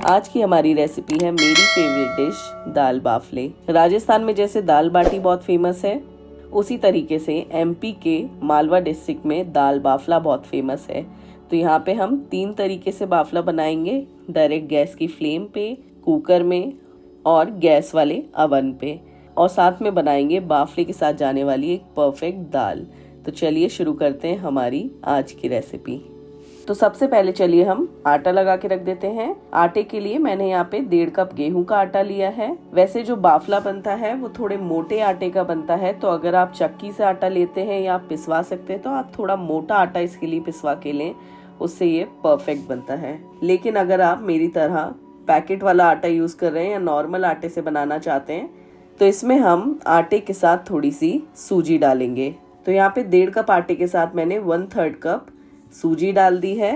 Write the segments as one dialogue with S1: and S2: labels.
S1: आज की हमारी रेसिपी है मेरी फेवरेट डिश दाल बाफले। राजस्थान में जैसे दाल बाटी बहुत फेमस है, उसी तरीके से एमपी के मालवा डिस्ट्रिक्ट में दाल बाफला बहुत फेमस है। तो यहाँ पे हम 3 तरीके से बाफला बनाएंगे, डायरेक्ट गैस की फ्लेम पे, कुकर में और गैस वाले अवन पे, और साथ में बनाएंगे बाफले के साथ जाने वाली एक परफेक्ट दाल। तो चलिए शुरू करते हैं हमारी आज की रेसिपी। तो सबसे पहले चलिए हम आटा लगा के रख देते हैं। आटे के लिए मैंने यहाँ पे 1.5 कप गेहूं का आटा लिया है। वैसे जो बाफला बनता है वो थोड़े मोटे आटे का बनता है, तो अगर आप चक्की से आटा लेते हैं या आप पिसवा सकते हैं तो आप थोड़ा मोटा आटा इसके लिए पिसवा के लें, उससे ये परफेक्ट बनता है। लेकिन अगर आप मेरी तरह पैकेट वाला आटा यूज कर रहे हैं या नॉर्मल आटे से बनाना चाहते हैं तो इसमें हम आटे के साथ थोड़ी सी सूजी डालेंगे। तो यहाँ पे 1.5 कप आटे के साथ मैंने 1/3 कप सूजी डाल दी है।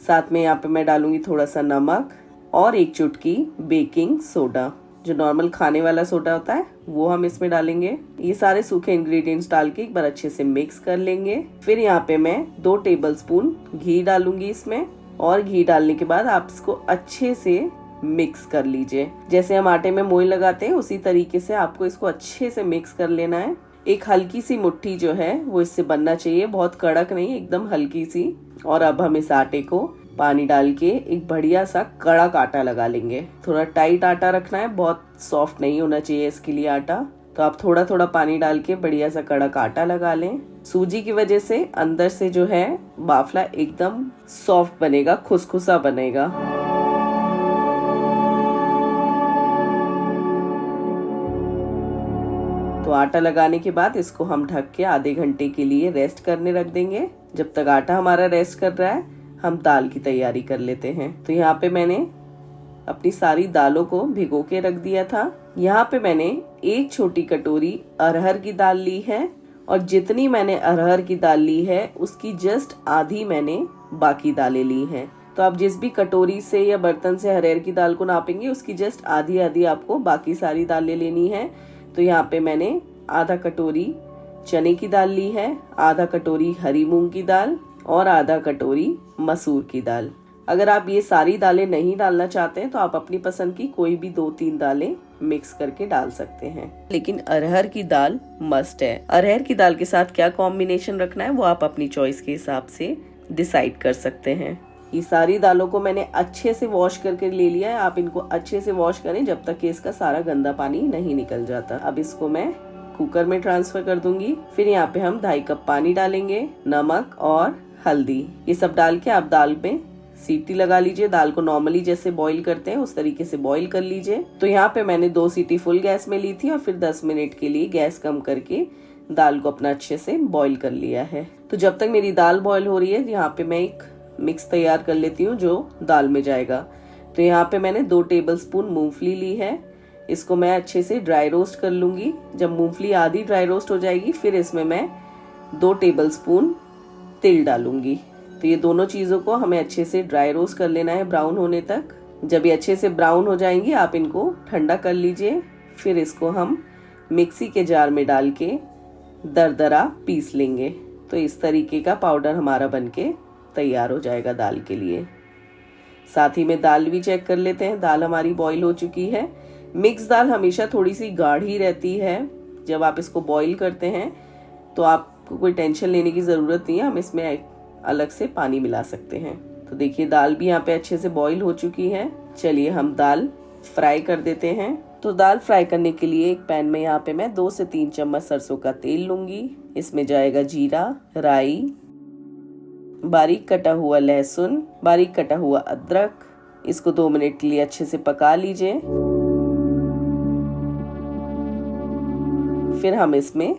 S1: साथ में यहाँ पे मैं डालूंगी थोड़ा सा नमक और 1 चुटकी बेकिंग सोडा, जो नॉर्मल खाने वाला सोडा होता है वो हम इसमें डालेंगे। ये सारे सूखे इंग्रेडिएंट्स डाल के एक बार अच्छे से मिक्स कर लेंगे। फिर यहाँ पे मैं 2 टेबलस्पून घी डालूंगी इसमें, और घी डालने के बाद आप इसको अच्छे से मिक्स कर लीजिए। जैसे हम आटे में मोइन लगाते हैं उसी तरीके से आपको इसको अच्छे से मिक्स कर लेना है। एक हल्की सी मुट्ठी जो है वो इससे बनना चाहिए, बहुत कड़क नहीं, एकदम हल्की सी। और अब हम इस आटे को पानी डाल के एक बढ़िया सा कड़क आटा लगा लेंगे। थोड़ा टाइट आटा रखना है, बहुत सॉफ्ट नहीं होना चाहिए इसके लिए आटा। तो आप थोड़ा थोड़ा पानी डाल के बढ़िया सा कड़क आटा लगा लें। सूजी की वजह से अंदर से जो है बाफला एकदम सॉफ्ट बनेगा, खुसखुसा बनेगा। तो आटा लगाने के बाद इसको हम ढक के आधे घंटे के लिए रेस्ट करने रख देंगे। जब तक आटा हमारा रेस्ट कर रहा है हम दाल की तैयारी कर लेते हैं। तो यहाँ पे मैंने अपनी सारी दालों को भिगो के रख दिया था। यहाँ पे मैंने 1 छोटी कटोरी अरहर की दाल ली है, और जितनी मैंने अरहर की दाल ली है उसकी जस्ट आधी मैंने बाकी दालें ली हैं। तो आप जिस भी कटोरी से या बर्तन से अरहर की दाल को नापेंगे उसकी जस्ट आधी आधी आपको बाकी सारी दालें लेनी है। तो यहाँ पे मैंने आधा कटोरी चने की दाल ली है, आधा कटोरी हरी मूंग की दाल और आधा कटोरी मसूर की दाल। अगर आप ये सारी दालें नहीं डालना चाहते हैं तो आप अपनी पसंद की कोई भी 2-3 दालें मिक्स करके डाल सकते हैं, लेकिन अरहर की दाल मस्ट है। अरहर की दाल के साथ क्या कॉम्बिनेशन रखना है वो आप अपनी चॉइस के हिसाब से डिसाइड कर सकते हैं। ये सारी दालों को मैंने अच्छे से वॉश करके ले लिया है। आप इनको अच्छे से वॉश करें जब तक कि इसका सारा गंदा पानी नहीं निकल जाता। अब इसको मैं कुकर में ट्रांसफर कर दूंगी। फिर यहाँ पे हम 2.5 कप पानी डालेंगे, नमक और हल्दी, ये सब डाल के आप दाल में सीटी लगा लीजिए। दाल को नॉर्मली जैसे बॉईल करते हैं उस तरीके से बॉईल कर लीजिए। तो यहाँ पे मैंने 2 सीटी फुल गैस में ली थी और फिर 10 मिनट के लिए गैस कम करके दाल को अपना अच्छे से बॉईल कर लिया है। तो जब तक मेरी दाल बॉईल हो रही है यहाँ पे मैं एक मिक्स तैयार कर लेती हूँ जो दाल में जाएगा। तो यहाँ पे मैंने 2 टेबलस्पून मूंगफली ली है, इसको मैं अच्छे से ड्राई रोस्ट कर लूंगी। जब मूंगफली आधी ड्राई रोस्ट हो जाएगी फिर इसमें मैं 2 टेबलस्पून तिल डालूंगी। तो ये दोनों चीजों को हमें अच्छे से ड्राई रोस्ट कर लेना है ब्राउन होने तक। जब ये अच्छे से ब्राउन हो जाएंगी आप इनको ठंडा कर लीजिए। फिर इसको हम मिक्सी के जार में डाल के दरदरा पीस लेंगे। तो इस तरीके का पाउडर हमारा बनके तैयार हो जाएगा दाल के लिए। साथ ही में दाल भी चेक कर लेते हैं। दाल हमारी बॉईल हो चुकी है। मिक्स दाल हमेशा थोड़ी सी गाढ़ी रहती है। जब आप इसको बॉईल करते हैं तो आपको कोई टेंशन लेने की जरूरत नहीं है, हम इसमें अलग से पानी मिला सकते हैं। तो देखिए दाल भी यहाँ पे अच्छे से बॉईल हो चुकी है। चलिए हम दाल फ्राई कर देते हैं। तो दाल फ्राई करने के लिए एक पैन में यहाँ पे मैं 2 से 3 चम्मच सरसों का तेल लूंगी। इसमें जाएगा जीरा, राई, बारीक कटा हुआ लहसुन, बारीक कटा हुआ अदरक। इसको 2 मिनट के लिए अच्छे से पका लीजिए। फिर हम इसमें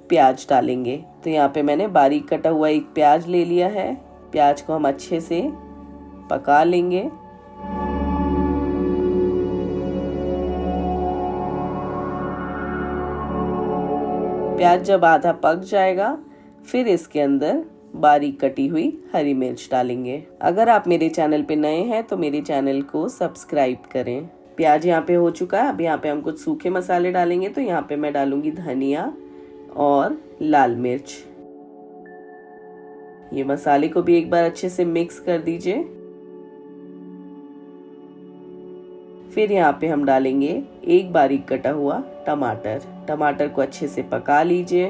S1: प्याज डालेंगे। तो यहाँ पे मैंने बारीक कटा हुआ एक प्याज ले लिया है। प्याज को हम अच्छे से पका लेंगे। प्याज जब आधा पक जाएगा फिर इसके अंदर बारीक कटी हुई हरी मिर्च डालेंगे। अगर आप मेरे चैनल पे नए हैं तो मेरे चैनल को सब्सक्राइब करें। प्याज यहाँ पे हो चुका है। अब यहाँ पे हम कुछ सूखे मसाले डालेंगे। तो यहाँ पे मैं डालूंगी धनिया और लाल मिर्च। ये मसाले को भी एक बार अच्छे से मिक्स कर दीजिए। फिर यहाँ पे हम डालेंगे एक बारीक कटा हुआ टमाटर। टमाटर को अच्छे से पका लीजिए।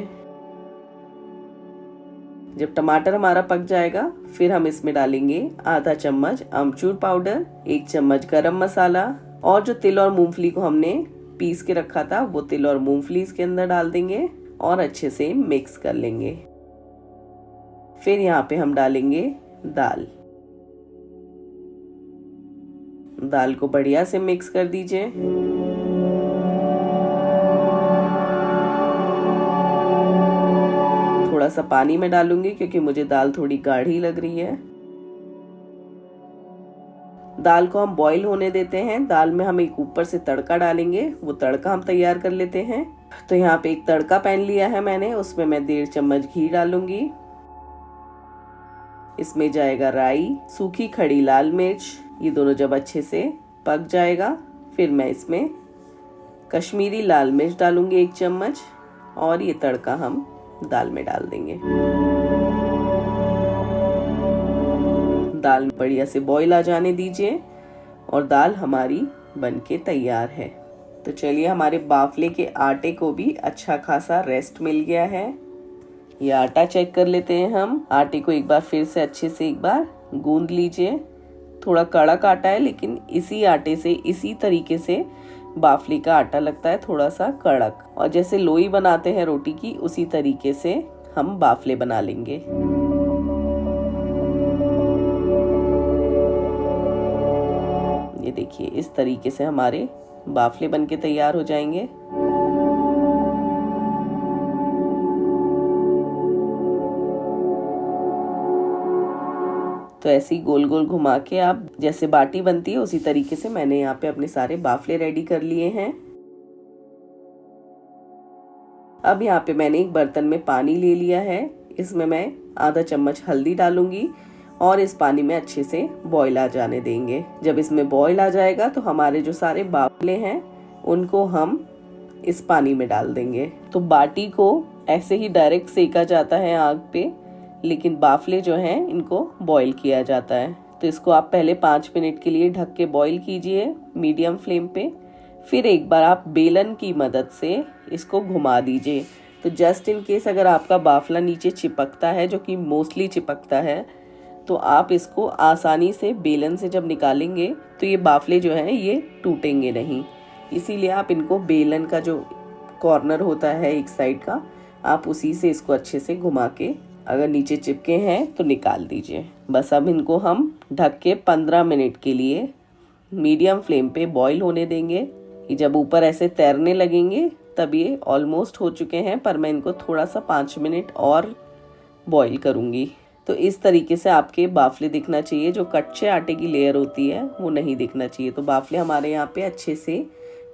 S1: जब टमाटर हमारा पक जाएगा फिर हम इसमें डालेंगे आधा चम्मच अमचूर पाउडर, 1 चम्मच गरम मसाला और जो तिल और मूंगफली को हमने पीस के रखा था वो तिल और मूंगफली इसके अंदर डाल देंगे और अच्छे से मिक्स कर लेंगे। फिर यहाँ पे हम डालेंगे दाल। दाल को बढ़िया से मिक्स कर दीजिए। थोड़ा सा पानी में डालूंगी क्योंकि मुझे दाल थोड़ी गाढ़ी लग रही है। दाल को हम बॉईल होने देते हैं। दाल में हम एक ऊपर से तड़का डालेंगे, वो तड़का हम तैयार कर लेते हैं। तो यहाँ पे एक तड़का पैन लिया है मैंने, उसमें मैं 1.5 चम्मच घी डालूंगी। इसमें जाएगा राई, सूखी खड़ी लाल मिर्च। ये दोनों जब अच्छे से पक जाएगा फिर मैं इसमें कश्मीरी लाल मिर्च डालूंगी 1 चम्मच और ये तड़का हम दाल में डाल देंगे। दाल बढ़िया से बॉईल आ जाने दीजिए और दाल हमारी बनके तैयार है। तो चलिए, हमारे बाफले के आटे को भी अच्छा खासा रेस्ट मिल गया है। ये आटा चेक कर लेते हैं हम। आटे को एक बार फिर से अच्छे से एक बार गूंद लीजिए। थोड़ा कड़क आटा है लेकिन इसी आटे से, इसी तरीके से बाफले का आटा लगता है थोड़ा सा कड़क, और जैसे लोई बनाते हैं रोटी की उसी तरीके से हम बाफले बना लेंगे। ये देखिए, इस तरीके से हमारे बाफले बनके तैयार हो जाएंगे। तो ऐसे ही गोल गोल घुमा के आप जैसे बाटी बनती है उसी तरीके से मैंने यहाँ पे अपने सारे बाफले रेडी कर लिए हैं। अब यहाँ पे मैंने एक बर्तन में पानी ले लिया है। इसमें मैं आधा चम्मच हल्दी डालूंगी और इस पानी में अच्छे से बॉईल आ जाने देंगे। जब इसमें बॉईल आ जाएगा तो हमारे जो सारे बाफले हैं उनको हम इस पानी में डाल देंगे। तो बाटी को ऐसे ही डायरेक्ट सेका जाता है आग पे, लेकिन बाफले जो हैं इनको बॉईल किया जाता है। तो इसको आप पहले 5 मिनट के लिए ढक के बॉईल कीजिए मीडियम फ्लेम पे। फिर एक बार आप बेलन की मदद से इसको घुमा दीजिए। तो जस्ट इन केस अगर आपका बाफला नीचे चिपकता है, जो कि मोस्टली चिपकता है, तो आप इसको आसानी से बेलन से जब निकालेंगे तो ये बाफले जो हैं ये टूटेंगे नहीं। इसीलिए आप इनको बेलन का जो कॉर्नर होता है एक साइड का, आप उसी से इसको अच्छे से घुमा के अगर नीचे चिपके हैं तो निकाल दीजिए। बस अब इनको हम ढक के 15 मिनट के लिए मीडियम फ्लेम पे बॉईल होने देंगे। ये जब ऊपर ऐसे तैरने लगेंगे तब ये ऑलमोस्ट हो चुके हैं, पर मैं इनको थोड़ा सा 5 मिनट और बॉईल करूँगी। तो इस तरीके से आपके बाफले दिखना चाहिए। जो कच्चे आटे की लेयर होती है वो नहीं दिखना चाहिए। तो बाफले हमारे यहाँ पे अच्छे से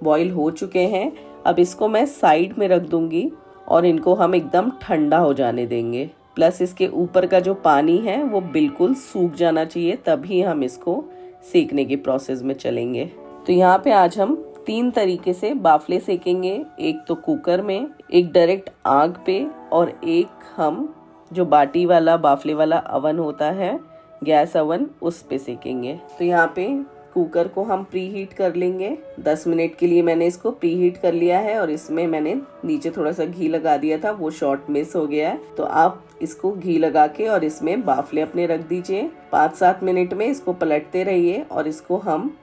S1: बॉईल हो चुके हैं। अब इसको मैं साइड में रख दूंगी और इनको हम एकदम ठंडा हो जाने देंगे। प्लस इसके ऊपर का जो पानी है वो बिल्कुल सूख जाना चाहिए, तभी हम इसको सेकने के प्रोसेस में चलेंगे। तो यहाँ पे आज हम 3 तरीके से बाफले सेकेंगे। एक तो कुकर में, एक डायरेक्ट आग पे, और एक हम जो बाटी वाला बाफले वाला अवन होता है, गैस अवन, उस पे सेकेंगे। तो यहाँ पे कुकर को हम प्री हीट कर लेंगे। 10 मिनट के लिए मैंने इसको प्री हीट कर लिया है और इसमें मैंने नीचे थोड़ा सा घी लगा दिया था, वो शॉट मिस हो गया है। तो आप इसको घी लगा के और इसमें बाफले अपने रख दीजिए। 5-7 मिनट में इसको पलटते रहिए और इसको हम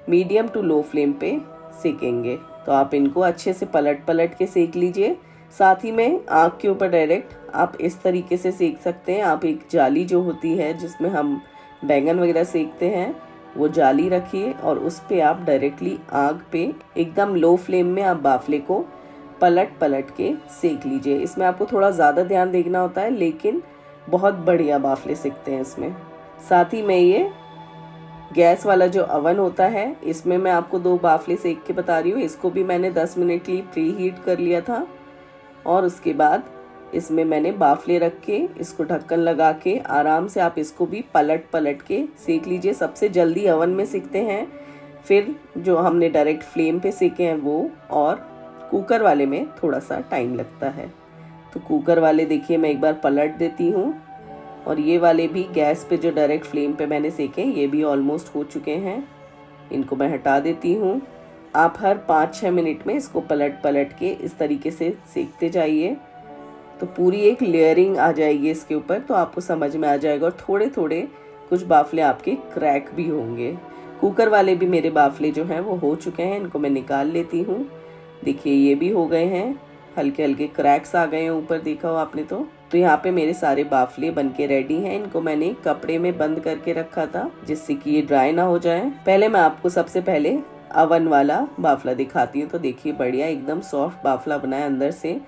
S1: मीडियम टू लो फ्लेम पे सेकेंगे। तो आप इनको अच्छे से पलट के सेक लीजिए। साथ ही में आग के ऊपर डायरेक्ट आप इस तरीके से सेक सकते हैं। आप एक जाली जो होती है जिसमें हम बैंगन वगैरह सेकते हैं, वो जाली रखिए और उस पे आप डायरेक्टली आग पे एकदम लो फ्लेम में आप बाफले को पलट के सेक लीजिए। इसमें आपको थोड़ा ज़्यादा ध्यान देना होता है, लेकिन बहुत बढ़िया बाफले सेकते हैं इसमें। साथ ही में ये गैस वाला जो अवन होता है, इसमें मैं आपको 2 बाफले सेक के बता रही हूँ। इसको भी मैंने 10 मिनट के लिए प्री हीट कर लिया था और उसके बाद इसमें मैंने बाफले रख के इसको ढक्कन लगा के आराम से आप इसको भी पलट के सेक लीजिए। सबसे जल्दी अवन में सेकते हैं, फिर जो हमने डायरेक्ट फ्लेम पे सेके हैं वो, और कुकर वाले में थोड़ा सा टाइम लगता है। तो कुकर वाले देखिए मैं एक बार पलट देती हूँ, और ये वाले भी गैस पे जो डायरेक्ट फ्लेम पे मैंने सेके ये भी ऑलमोस्ट हो चुके हैं। इनको मैं हटा देती हूँ। आप हर 5-6 मिनट में इसको पलट पलट के इस तरीके से सेकते जाइए, तो पूरी एक लेयरिंग आ जाएगी इसके ऊपर, तो आपको समझ में आ जाएगा। और थोड़े थोड़े कुछ बाफले आपके क्रैक भी होंगे। कुकर वाले भी मेरे बाफले जो हैं वो हो चुके हैं, इनको मैं निकाल लेती हूँ। देखिए ये भी हो गए हैं, हल्के हल्के क्रैक्स आ गए हैं ऊपर, देखा हो आपने तो यहाँ पे मेरे सारे बाफले बनके रेडी हैं। इनको मैंने कपड़े में बंद करके रखा था जिससे कि ये ड्राई ना हो जाए। पहले मैं आपको सबसे पहले अवन वाला बाफला दिखाती हूँ। तो देखिए बढ़िया एकदम सॉफ्ट बाफला बना है अंदर से।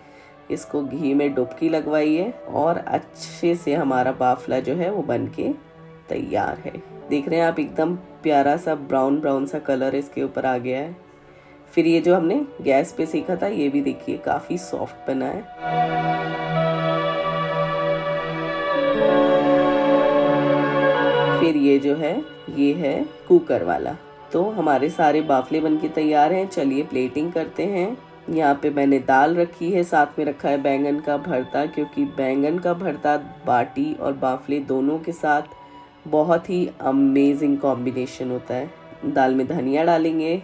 S1: इसको घी में डुबकी लगवाइए और अच्छे से हमारा बाफला जो है वो बनके तैयार है। देख रहे हैं आप, एकदम प्यारा सा ब्राउन ब्राउन सा कलर इसके ऊपर आ गया है। फिर ये जो हमने गैस पे सेका था ये भी देखिए काफी सॉफ्ट बना है। फिर ये जो है ये है कुकर वाला। तो हमारे सारे बाफले बनके तैयार हैं। चलिए प्लेटिंग करते हैं। यहाँ पे मैंने दाल रखी है, साथ में रखा है बैंगन का भरता, क्योंकि बैंगन का भरता बाटी और बाफले दोनों के साथ बहुत ही अमेजिंग कॉम्बिनेशन होता है। दाल में धनिया डालेंगे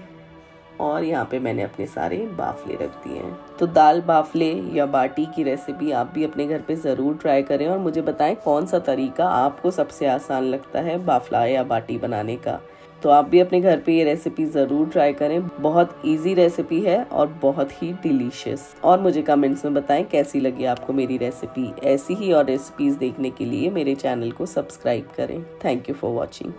S1: और यहाँ पे मैंने अपने सारे बाफले रख दिए हैं। तो दाल बाफले या बाटी की रेसिपी आप भी अपने घर पे ज़रूर ट्राई करें और मुझे बताएं कौन सा तरीका आपको सबसे आसान लगता है बाफला या बाटी बनाने का। तो आप भी अपने घर पे ये रेसिपी ज़रूर ट्राई करें। बहुत इजी रेसिपी है और बहुत ही डिलीशियस। और मुझे कमेंट्स में बताएं कैसी लगी आपको मेरी रेसिपी। ऐसी ही और रेसिपीज़ देखने के लिए मेरे चैनल को सब्सक्राइब करें। Thank you for watching.